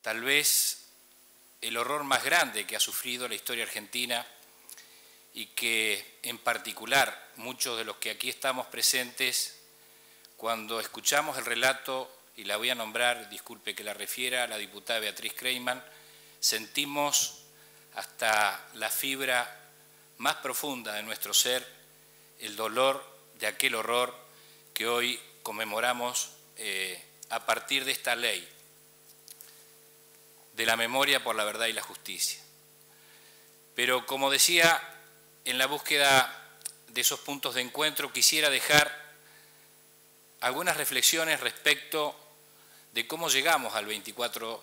tal vez el horror más grande que ha sufrido la historia argentina y que en particular muchos de los que aquí estamos presentes, cuando escuchamos el relato, y la voy a nombrar, disculpe que la refiera, a la diputada Beatriz Creyman, sentimos hasta la fibra más profunda de nuestro ser el dolor de aquel horror que hoy conmemoramos a partir de esta ley de la memoria por la verdad y la justicia. Pero como decía, en la búsqueda de esos puntos de encuentro quisiera dejar algunas reflexiones respecto de cómo llegamos al 24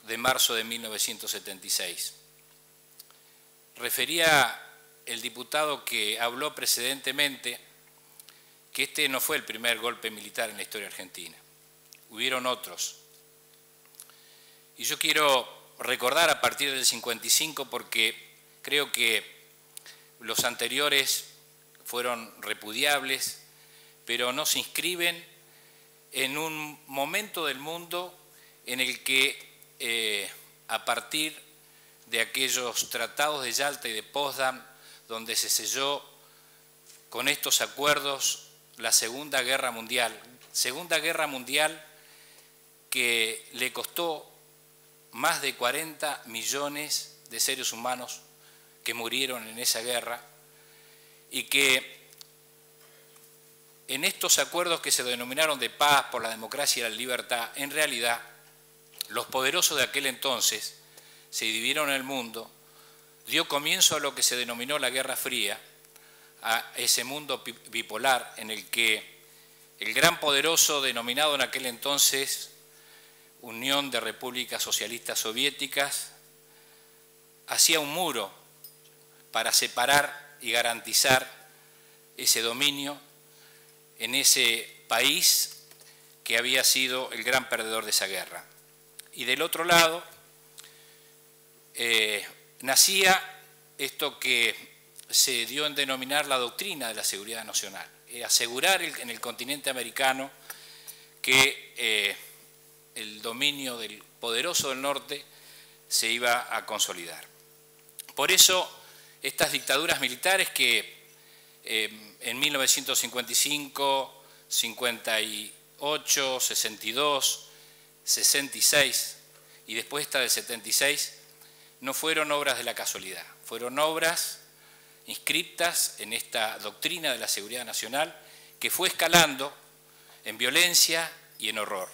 de marzo de 1976. Refería el diputado que habló precedentemente que este no fue el primer golpe militar en la historia argentina. Hubieron otros. Y yo quiero recordar a partir del 55 porque creo que los anteriores fueron repudiables, pero no se inscriben en un momento del mundo en el que a partir de aquellos tratados de Yalta y de Potsdam, donde se selló con estos acuerdos la Segunda Guerra Mundial que le costó más de 40 millones de seres humanos que murieron en esa guerra, y que en estos acuerdos que se denominaron de paz por la democracia y la libertad, en realidad los poderosos de aquel entonces se dividieron el mundo, dio comienzo a lo que se denominó la Guerra Fría, a ese mundo bipolar en el que el gran poderoso denominado en aquel entonces Unión de Repúblicas Socialistas Soviéticas hacía un muro para separar y garantizar ese dominio en ese país que había sido el gran perdedor de esa guerra. Y del otro lado nacía esto que se dio en denominar la doctrina de la seguridad nacional, asegurar en el continente americano que el dominio del poderoso del norte se iba a consolidar. Por eso estas dictaduras militares que en 1955, 58, 62, 66 y después esta del 76, no fueron obras de la casualidad, fueron obras inscriptas en esta doctrina de la seguridad nacional que fue escalando en violencia y en horror.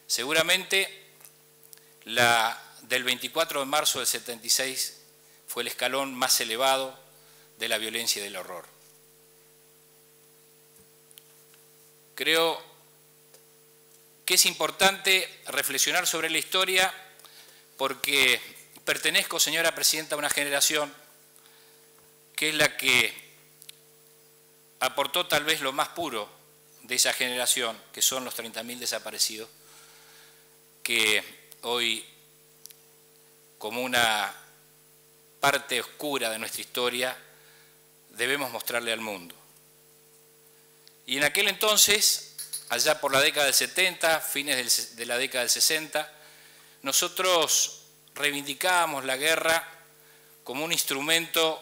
Seguramente la del 24 de marzo del 76 fue el escalón más elevado de la violencia y del horror. Creo que es importante reflexionar sobre la historia porque pertenezco, señora Presidenta, a una generación que es la que aportó tal vez lo más puro de esa generación, que son los 30.000 desaparecidos, que hoy, como una parte oscura de nuestra historia, debemos mostrarle al mundo. Y en aquel entonces, allá por la década del 70, fines de la década del 60, nosotros reivindicábamos la guerra como un instrumento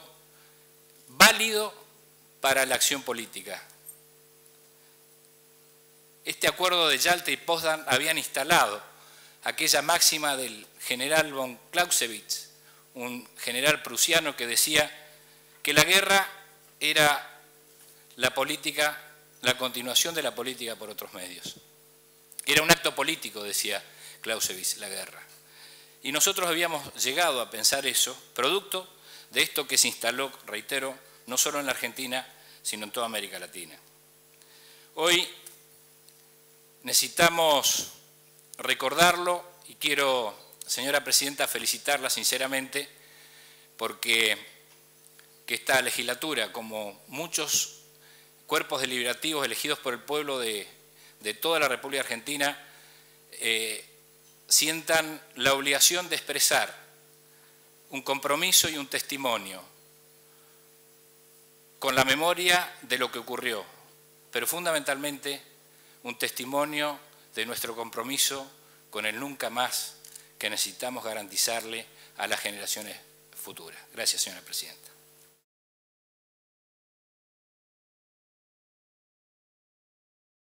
válido para la acción política. Este acuerdo de Yalta y Potsdam habían instalado aquella máxima del general von Clausewitz, un general prusiano que decía que la guerra era la política, la continuación de la política por otros medios. Era un acto político, decía Clausewitz, la guerra. Y nosotros habíamos llegado a pensar eso, producto de esto que se instaló, reitero, no solo en la Argentina, sino en toda América Latina. Hoy necesitamos recordarlo y quiero, señora Presidenta, felicitarla sinceramente porque que esta legislatura, como muchos cuerpos deliberativos elegidos por el pueblo de toda la República Argentina, sientan la obligación de expresar un compromiso y un testimonio con la memoria de lo que ocurrió, pero fundamentalmente un testimonio de nuestro compromiso con el nunca más que necesitamos garantizarle a las generaciones futuras. Gracias, señora Presidenta.